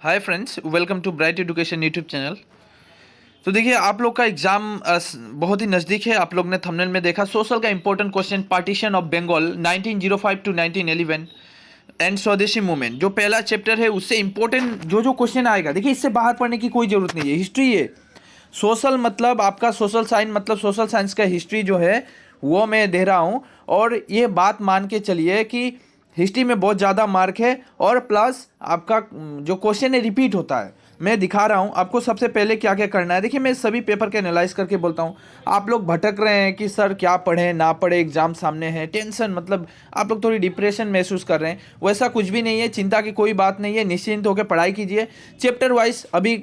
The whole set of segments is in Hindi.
Hi friends, welcome to bright education YouTube channel. तो देखिए, आप लोग का एग्जाम बहुत ही नज़दीक है। आप लोग ने थंबनेल में देखा, सोशल का important question, partition of Bengal 1905 to 1911 and Swadeshi movement, जो पहला चैप्टर है उससे इंपॉर्टेंट जो जो क्वेश्चन आएगा, देखिए इससे बाहर पढ़ने की कोई ज़रूरत नहीं है। हिस्ट्री है, सोशल मतलब आपका सोशल साइंस, मतलब सोशल साइंस का हिस्ट्री जो है वो मैं दे रहा हूँ। और ये बात मान के चलिए कि हिस्ट्री में बहुत ज़्यादा मार्क है और प्लस आपका जो क्वेश्चन है रिपीट होता है। मैं दिखा रहा हूँ आपको सबसे पहले क्या क्या करना है। देखिए, मैं सभी पेपर के एनालाइज करके बोलता हूँ। आप लोग भटक रहे हैं कि सर क्या पढ़ें ना पढ़े, एग्जाम सामने है, टेंशन, मतलब आप लोग थोड़ी डिप्रेशन महसूस कर रहे हैं। वैसा कुछ भी नहीं है, चिंता की कोई बात नहीं है। निश्चिंत होकर पढ़ाई कीजिए। चैप्टर वाइज अभी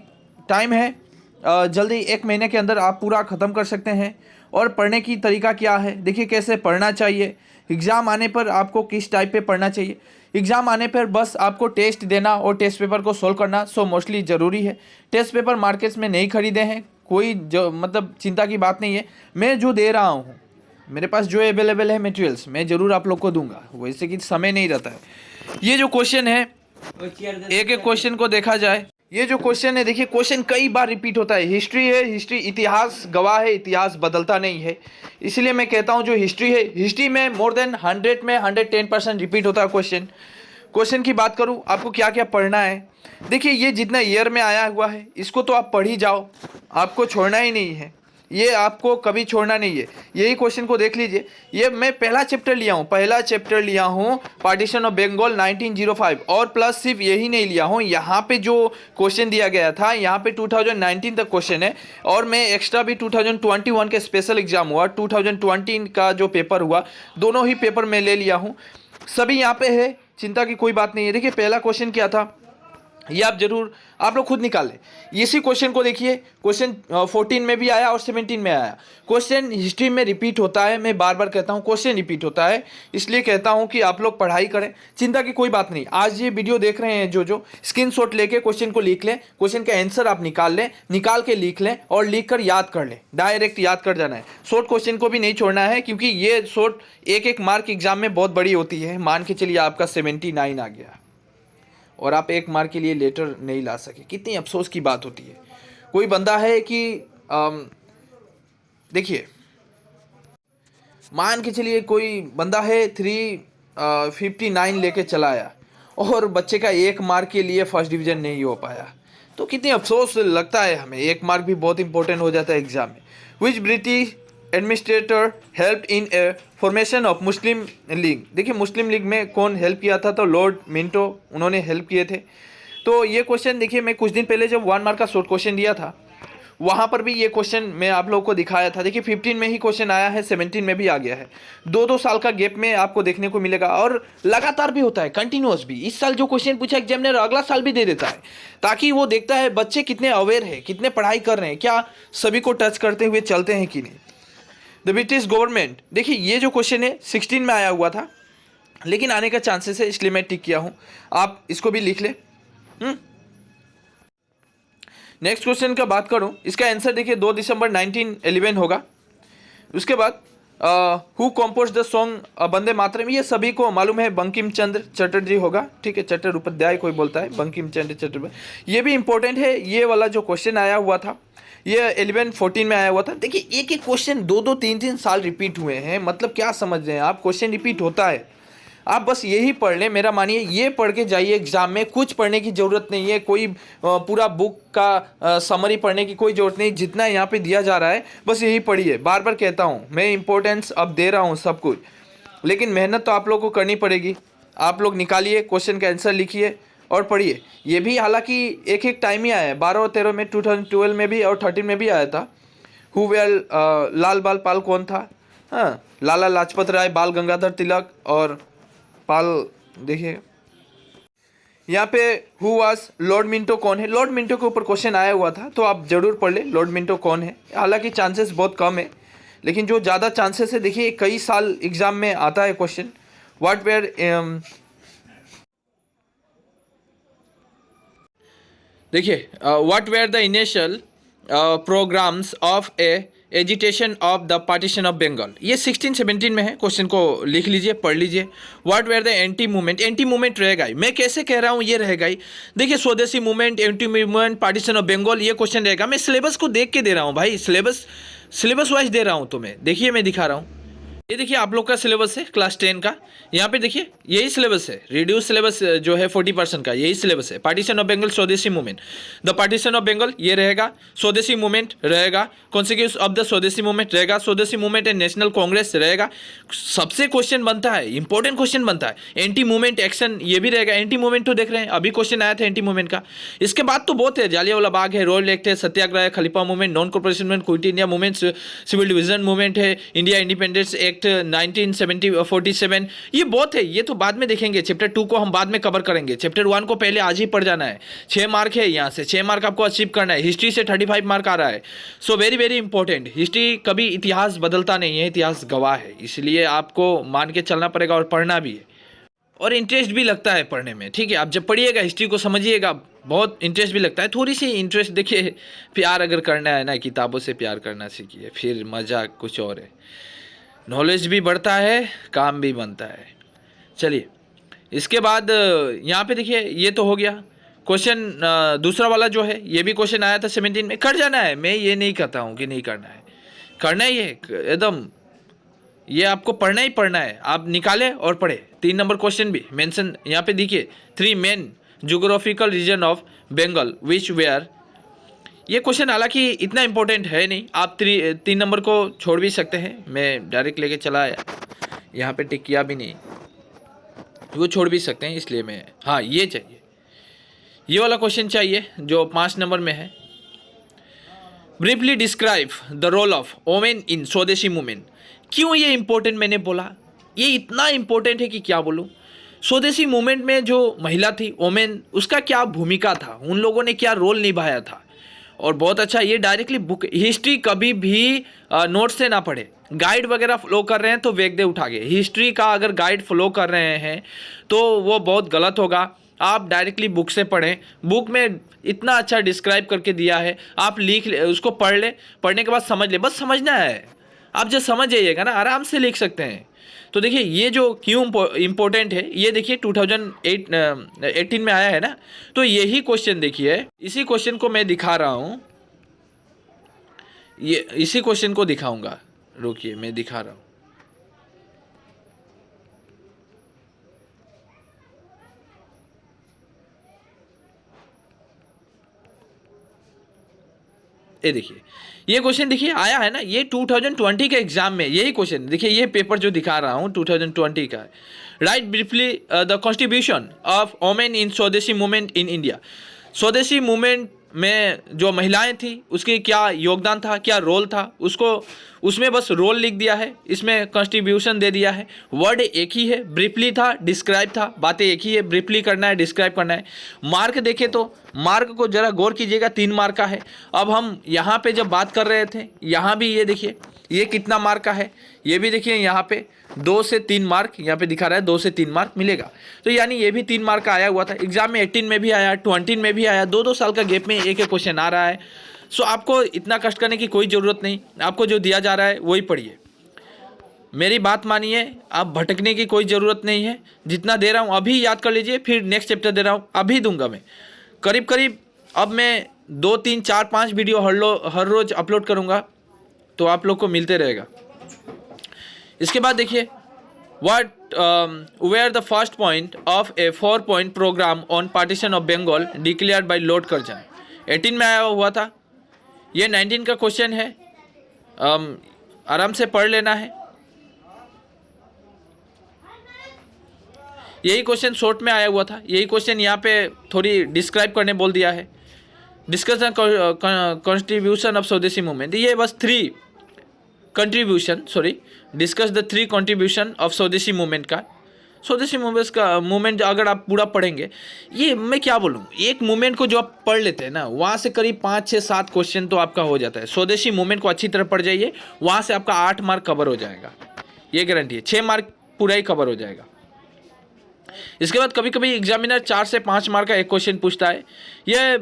टाइम है, जल्दी 1 महीने के अंदर आप पूरा ख़त्म कर सकते हैं। और पढ़ने की तरीका क्या है, देखिए कैसे पढ़ना चाहिए। एग्ज़ाम आने पर आपको किस टाइप पे पढ़ना चाहिए। एग्ज़ाम आने पर बस आपको टेस्ट देना और टेस्ट पेपर को सोल्व करना सो मोस्टली ज़रूरी है। टेस्ट पेपर मार्केट्स में नहीं खरीदे हैं, कोई जो मतलब चिंता की बात नहीं है। मैं जो दे रहा हूँ, मेरे पास जो अवेलेबल है मटेरियल्स, मैं ज़रूर आप लोग को दूंगा। वैसे कि समय नहीं रहता है। ये जो क्वेश्चन है, एक एक क्वेश्चन को देखा जाए। ये जो क्वेश्चन है, देखिए क्वेश्चन कई बार रिपीट होता है। हिस्ट्री है, हिस्ट्री इतिहास गवाह है, इतिहास बदलता नहीं है। इसलिए मैं कहता हूँ जो हिस्ट्री है, हिस्ट्री में मोर देन 100 में 110% रिपीट होता है क्वेश्चन। क्वेश्चन की बात करूँ, आपको क्या क्या पढ़ना है। देखिए, ये जितना ईयर में आया हुआ है इसको तो आप पढ़ ही जाओ, आपको छोड़ना ही नहीं है। ये आपको कभी छोड़ना नहीं है। यही क्वेश्चन को देख लीजिए। ये मैं पहला चैप्टर लिया हूँ पार्टीशन ऑफ बंगाल 1905, और प्लस सिर्फ यही नहीं लिया हूँ। यहाँ पे जो क्वेश्चन दिया गया था, यहाँ पे 2019 तक क्वेश्चन है। और मैं एक्स्ट्रा भी 2021 के स्पेशल एग्जाम हुआ, 2020 का जो पेपर हुआ, दोनों ही पेपर मैं ले लिया हूँ। सभी यहाँ पे है, चिंता की कोई बात नहीं है। देखिए, पहला क्वेश्चन क्या था ये आप जरूर आप लोग खुद निकालें। इसी क्वेश्चन को देखिए, क्वेश्चन 14 में भी आया और 17 में आया। क्वेश्चन हिस्ट्री में रिपीट होता है, मैं बार बार कहता हूँ क्वेश्चन रिपीट होता है, इसलिए कहता हूँ कि आप लोग पढ़ाई करें। चिंता की कोई बात नहीं। आज ये वीडियो देख रहे हैं जो स्क्रीनशॉट लेके क्वेश्चन को लिख लें, क्वेश्चन का आंसर आप निकाल लें, निकाल के लिख लें और लिख कर याद कर लें। डायरेक्ट याद कर जाना है, शॉर्ट क्वेश्चन को भी नहीं छोड़ना है, क्योंकि ये शॉर्ट एक एक मार्क एग्जाम में बहुत बड़ी होती है। मान के चलिए आपका 79 आ गया और आप 1 मार्क के लिए लेटर नहीं ला सके, कितनी अफसोस की बात होती है। कोई बंदा है कि देखिए, मान के चलिए कोई बंदा है 359 लेके चला आया और बच्चे का 1 मार्क के लिए फर्स्ट डिवीजन नहीं हो पाया, तो कितनी अफसोस लगता है हमें। 1 मार्क भी बहुत इंपॉर्टेंट हो जाता है एग्जाम में। विच British administrator help in a formation of Muslim league. देखिए, मुस्लिम लीग में कौन हेल्प किया था, तो लॉर्ड मिंटो, उन्होंने हेल्प किए थे। तो ये क्वेश्चन देखिए, मैं कुछ दिन पहले जब 1 मार्क का शॉर्ट क्वेश्चन दिया था, वहाँ पर भी ये क्वेश्चन मैं आप लोगों को दिखाया था। देखिए, 15 में ही क्वेश्चन आया है, 17 में भी आ गया है। 2-2 साल का गैप में आपको देखने को मिलेगा, और लगातार भी होता है, कंटिन्यूअस भी। इस साल जो क्वेश्चन पूछा एग्जामिनर अगला साल भी दे देता है, ताकि वो देखता है बच्चे कितने अवेयर है, कितने पढ़ाई कर रहे हैं, क्या सभी को टच करते हुए चलते हैं कि नहीं। द ब्रिटिश गवर्नमेंट, देखिए ये जो क्वेश्चन है 16 में आया हुआ था, लेकिन आने का चांसेस है, इसलिए मैं टिक किया हूँ। आप इसको भी लिख लें। नेक्स्ट क्वेश्चन का बात करूं, इसका आंसर देखिए 2 दिसंबर 1911 होगा। उसके बाद who compose the song Vande Mataram, ये सभी को मालूम है, बंकिम चंद्र चटर्जी होगा। ठीक है, चट्टर उपाध्याय कोई बोलता है, बंकिम चंद्र चटर्जी। ये भी इंपॉर्टेंट है। ये वाला जो क्वेश्चन आया हुआ था, ये 11-14 में आया हुआ था। देखिए, एक एक क्वेश्चन 2-2, 3-3 साल रिपीट हुए हैं, मतलब क्या समझ रहे हैं आप, क्वेश्चन रिपीट होता है। आप बस यही पढ़ लें, मेरा मानिए, ये पढ़ के जाइए एग्जाम में। कुछ पढ़ने की ज़रूरत नहीं है, कोई पूरा बुक का समरी पढ़ने की कोई ज़रूरत नहीं। जितना यहाँ पे दिया जा रहा है बस यही पढ़िए। बार बार कहता हूँ, मैं इंपॉर्टेंस अब दे रहा हूँ सब कुछ, लेकिन मेहनत तो आप लोगों को करनी पड़ेगी। आप लोग निकालिए, क्वेश्चन का आंसर लिखिए और पढ़िए। ये भी हालांकि एक एक टाइम ही आया है, 12 और 13 में, 2012 में भी और 13 में भी आया था। हु वेल लाल बाल पाल कौन था, हाँ, लाला लाजपत राय, बाल गंगाधर तिलक और पाल। देखिए यहाँ पे हु वाज लॉर्ड मिंटो कौन है, लॉर्ड मिंटो के ऊपर क्वेश्चन आया हुआ था, तो आप जरूर पढ़ ले लॉर्ड मिंटो कौन है। हालांकि चांसेस बहुत कम है, लेकिन जो ज़्यादा चांसेस है, देखिए कई साल एग्जाम में आता है क्वेश्चन। व्हाट वेयर देखिए what were the initial programmes of a agitation of the partition of Bengal. ये 16-17 में है, क्वेश्चन को लिख लीजिए, पढ़ लीजिए। What were the anti movement, anti movement रहेगा ही, मैं कैसे कह रहा हूँ ये रहेगा ही। देखिए Swadeshi movement, anti movement, partition of Bengal, ये क्वेश्चन रहेगा। मैं सिलेबस को देख के दे रहा हूँ भाई, सिलेबस वाइज दे रहा हूँ तुम्हें। देखिए मैं दिखा रहा हूँ, ये देखिए आप लोग का सिलेबस है क्लास 10 का। यहाँ पे देखिए यही सिलेबस है, रिड्यूस सिलेबस जो है 40% का, यही सिलेबस है। Partition of Bengal, Swadeshi movement, the partition of Bengal ये रहेगा, स्वदेशी मूवमेंट रहेगा, consequence of the Swadeshi movement रहेगा, Swadeshi movement and national Congress रहेगा। सबसे क्वेश्चन बनता है, इंपॉर्टेंट क्वेश्चन बनता है, एंटी मूवमेंट एक्शन ये भी रहेगा। एंटी मूवमेंट तो देख रहे हैं, अभी क्वेश्चन आया था एंटी मूवमेंट का। इसके बाद तो बहुत है, जालियांवाला बाग है, रॉयल एक्ट है, सत्याग्रह है, Khalifa movement, non corporation movement, quit India movement, civil division movement है, इंडिया इंडिपेंडेंस एक्ट 1947, ये बहुत है। ये तो बाद में देखेंगे, चैप्टर 2 को हम बाद में कवर करेंगे। चैप्टर 1 को पहले आज ही पढ़ जाना है। 6 मार्क है, यहाँ से 6 मार्क आपको अचीव करना है। हिस्ट्री से 35 मार्क आ रहा है, so very very important. History कभी इतिहास बदलता नहीं है, इतिहास गवाह है, इसलिए आपको मान के चलना पड़ेगा और पढ़ना भी है, और इंटरेस्ट भी लगता है पढ़ने में। ठीक है, आप जब पढ़िएगा हिस्ट्री को समझिएगा, बहुत इंटरेस्ट भी लगता है। थोड़ी सी इंटरेस्ट, देखिए प्यार अगर करना है ना, किताबों से प्यार करना सीखिए, फिर मज़ा कुछ और है। नॉलेज भी बढ़ता है, काम भी बनता है। चलिए इसके बाद यहाँ पे देखिए, ये तो हो गया क्वेश्चन। दूसरा वाला जो है, ये भी क्वेश्चन आया था 17 में, कर जाना है। मैं ये नहीं कहता हूँ कि नहीं करना है, करना ही है एकदम, ये आपको पढ़ना ही पढ़ना है। आप निकाले और पढ़े। 3 नंबर क्वेश्चन भी मेंशन यहाँ पे देखिए, 3 main geographical region of Bengal which were. ये क्वेश्चन हालांकि इतना इंपॉर्टेंट है नहीं, आप 3 नंबर को छोड़ भी सकते हैं। मैं डायरेक्ट लेके चला आया, यहाँ पे टिक किया भी नहीं, वो छोड़ भी सकते हैं, इसलिए मैं, हाँ ये चाहिए, ये वाला क्वेश्चन चाहिए जो 5 नंबर में है। Briefly describe the role of women in Swadeshi movement. क्यों ये इंपॉर्टेंट मैंने बोला, ये इतना इंपॉर्टेंट है कि क्या बोलूँ। स्वदेशी मूवमेंट में जो महिला थी वोमेन, उसका क्या भूमिका था, उन लोगों ने क्या रोल निभाया था। और बहुत अच्छा, ये डायरेक्टली बुक, हिस्ट्री कभी भी नोट से ना पढ़े। गाइड वगैरह फॉलो कर रहे हैं तो वेग दे उठा के, हिस्ट्री का अगर गाइड फॉलो कर रहे हैं तो वो बहुत गलत होगा। आप डायरेक्टली बुक से पढ़ें, बुक में इतना अच्छा डिस्क्राइब करके दिया है, आप लिख ले, उसको पढ़ ले, पढ़ने के बाद समझ ले, बस समझना है। आप जब समझ जाइएगा ना, आराम से लिख सकते हैं। तो देखिए ये जो क्यों इम्पोर्टेंट है, ये देखिए 2018 में आया है ना, तो यही क्वेश्चन देखिए, इसी क्वेश्चन को मैं दिखा रहा हूँ, ये इसी क्वेश्चन को दिखाऊंगा, रुकिए मैं दिखा रहा हूँ। ये देखिए, ये क्वेश्चन देखिए आया है ना, ये 2020 के एग्जाम में यही क्वेश्चन देखिए, ये पेपर जो दिखा रहा हूँ 2020 का है। Right briefly the contribution of women in Swadeshi movement in India. स्वदेशी मूवमेंट में जो महिलाएं थी उसकी क्या योगदान था, क्या रोल था, उसको उसमें बस रोल लिख दिया है, इसमें कंट्रीब्यूशन दे दिया है। वर्ड एक ही है, ब्रीफली था, डिस्क्राइब था, बातें एक ही है, ब्रीफली करना है, डिस्क्राइब करना है। मार्क देखे तो मार्क को जरा गौर कीजिएगा, 3 मार्क का है। अब हम यहाँ पे जब बात कर रहे थे, यहाँ भी ये देखिए ये कितना मार्क का है, ये भी देखिए यहाँ पे 2 से 3 मार्क यहाँ पे दिखा रहा है, 2 से 3 मार्क मिलेगा। तो यानी ये भी 3 मार्क का आया हुआ था एग्जाम में, 18 में भी आया, 20 में भी आया, 2-2 साल का गैप में एक एक क्वेश्चन आ रहा है। सो आपको इतना कष्ट करने की कोई ज़रूरत नहीं, आपको जो दिया जा रहा है वही पढ़िए। मेरी बात मानिए, आप भटकने की कोई ज़रूरत नहीं है। जितना दे रहा हूँ अभी याद कर लीजिए, फिर नेक्स्ट चैप्टर दे रहा हूँ अभी दूंगा मैं। करीब करीब अब मैं 2, 3, 4, 5 वीडियो हर रोज़ अपलोड करूँगा, तो आप लोग को मिलते रहेगा। इसके बाद देखिए, what were the first point of a 4-point program on partition of Bengal declared by Lord Curzon। 18 में आया हुआ था, ये 19 का क्वेश्चन है, आराम से पढ़ लेना है। यही क्वेश्चन शॉर्ट में आया हुआ था, यही क्वेश्चन यहाँ पे थोड़ी डिस्क्राइब करने बोल दिया है। डिस्कस कॉन्ट्रीब्यूशन ऑफ स्वदेशी मूवमेंट, ये बस 3 contribution, sorry, discuss the 3 contribution of स्वदेशी मूवमेंट का। स्वदेशी मूवमेंट अगर आप पूरा पढ़ेंगे, ये मैं क्या बोलूँ, एक मूवमेंट को जो आप पढ़ लेते हैं ना, वहाँ से करीब 5, 6, 7 क्वेश्चन तो आपका हो जाता है। स्वदेशी मूवमेंट को अच्छी तरह पढ़ जाइए, वहाँ से आपका 8 मार्क कवर हो जाएगा, ये गारंटी है। 6 मार्क पूरा ही कवर हो जाएगा। इसके बाद कभी कभी एग्जामिनर 4 से 5 मार्क का एक क्वेश्चन पूछता है, यह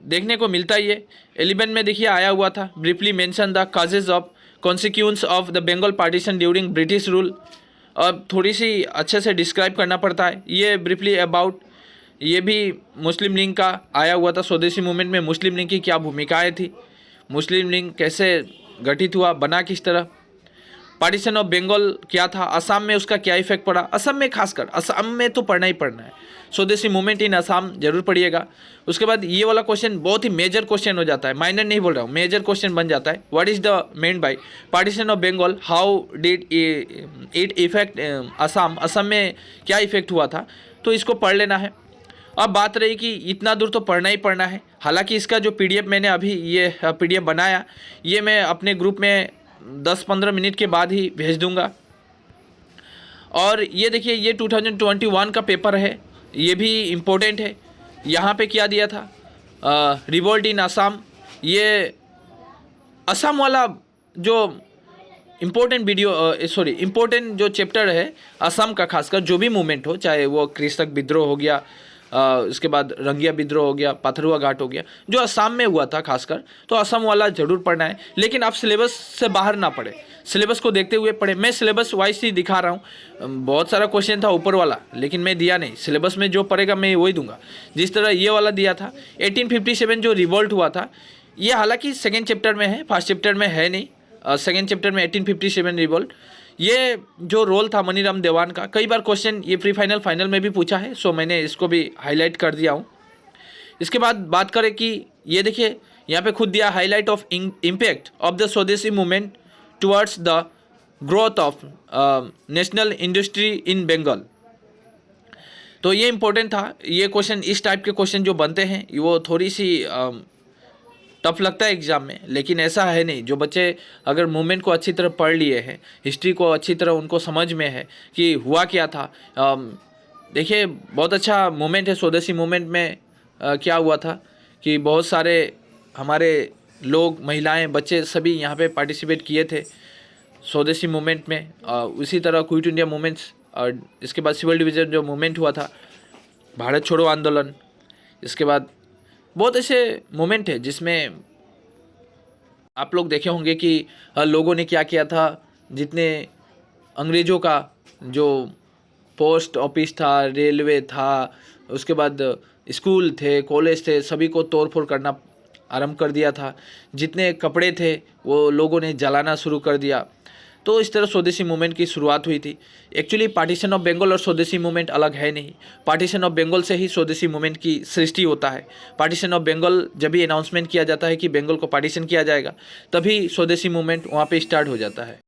देखने को मिलता ही है। 11 में देखिए आया हुआ था, briefly mention the causes of consequence of the Bengal partition during British rule. अब थोड़ी सी अच्छे से डिस्क्राइब करना पड़ता है। ये ब्रीफली अबाउट, ये भी मुस्लिम लीग का आया हुआ था। स्वदेशी मूवमेंट में मुस्लिम लीग की क्या भूमिकाएं थी, मुस्लिम लीग कैसे गठित हुआ, बना किस तरह, पार्टीशन ऑफ बंगाल क्या था, असम में उसका क्या इफेक्ट पड़ा। असम में खासकर, असम में तो पढ़ना ही पढ़ना है, स्वदेशी मूवमेंट इन असम जरूर पढ़िएगा। उसके बाद ये वाला क्वेश्चन बहुत ही मेजर क्वेश्चन हो जाता है, माइनर नहीं बोल रहा हूँ, मेजर क्वेश्चन बन जाता है। What is the main by partition of Bengal, how did it affect Assam, Assam में क्या इफेक्ट हुआ था, तो इसको पढ़ लेना है। अब बात रही कि इतना दूर तो पढ़ना ही पढ़ना है। हालांकि इसका जो पीडीएफ मैंने अभी ये पीडीएफ बनाया, ये मैं अपने ग्रुप में 10-15 मिनट के बाद ही भेज दूंगा। और ये देखिए, ये 2021 का पेपर है, ये भी इम्पोर्टेंट है। यहाँ पे क्या दिया था, रिवोल्ट इन असम। ये असम वाला जो इम्पोर्टेंट इम्पोर्टेंट जो चैप्टर है असम का, खासकर जो भी मूवमेंट हो, चाहे वो कृषक विद्रोह हो गया, उसके बाद रंगिया विद्रोह हो गया, पथरुआ घाट हो गया, जो असम में हुआ था खासकर, तो असम वाला जरूर पढ़ना है। लेकिन आप सिलेबस से बाहर ना पढ़े, सिलेबस को देखते हुए पढ़े। मैं सिलेबस वाइज ही दिखा रहा हूँ। बहुत सारा क्वेश्चन था ऊपर वाला, लेकिन मैं दिया नहीं। सिलेबस में जो पढ़ेगा मैं वही दूंगा। जिस तरह ये वाला दिया था 1857 जो रिवोल्ट हुआ था, ये हालांकि सेकेंड चैप्टर में है, फर्स्ट चैप्टर में है नहीं। सेकेंड चैप्टर में 1857 रिवोल्ट, ये जो रोल था मनीराम देवान का, कई बार क्वेश्चन ये प्री फाइनल फाइनल में भी पूछा है, सो मैंने इसको भी हाईलाइट कर दिया हूँ। इसके बाद बात करें कि ये देखिए यहाँ पे खुद दिया, highlight of impact of the Swadeshi movement towards the growth of national industry in Bengal. तो ये इंपॉर्टेंट था। ये क्वेश्चन, इस टाइप के क्वेश्चन जो बनते हैं वो थोड़ी सी टफ लगता है एग्ज़ाम में, लेकिन ऐसा है नहीं। जो बच्चे अगर मूवमेंट को अच्छी तरह पढ़ लिए हैं, हिस्ट्री को अच्छी तरह उनको समझ में है कि हुआ क्या था। देखिए बहुत अच्छा मूवमेंट है स्वदेशी मूवमेंट में। क्या हुआ था कि बहुत सारे हमारे लोग, महिलाएं, बच्चे सभी यहाँ पे पार्टिसिपेट किए थे स्वदेशी मूवमेंट में। उसी तरह क्विट इंडिया मूवमेंट्स, और इसके बाद सिविल डिवीज़न जो मूवमेंट हुआ था, भारत छोड़ो आंदोलन, इसके बाद बहुत ऐसे मोमेंट है जिसमें आप लोग देखे होंगे कि लोगों ने क्या किया था। जितने अंग्रेज़ों का जो पोस्ट ऑफिस था, रेलवे था, उसके बाद स्कूल थे, कॉलेज थे, सभी को तोड़ फोड़ करना आरंभ कर दिया था। जितने कपड़े थे वो लोगों ने जलाना शुरू कर दिया। तो इस तरह स्वदेशी मूवमेंट की शुरुआत हुई थी। एक्चुअली पार्टीशन ऑफ बंगाल और स्वदेशी मूवमेंट अलग है नहीं। पार्टीशन ऑफ बंगाल से ही स्वदेशी मूवमेंट की सृष्टि होता है। पार्टीशन ऑफ बंगाल जब भी अनाउंसमेंट किया जाता है कि बंगाल को पार्टीशन किया जाएगा, तभी स्वदेशी मूवमेंट वहाँ पे स्टार्ट हो जाता है।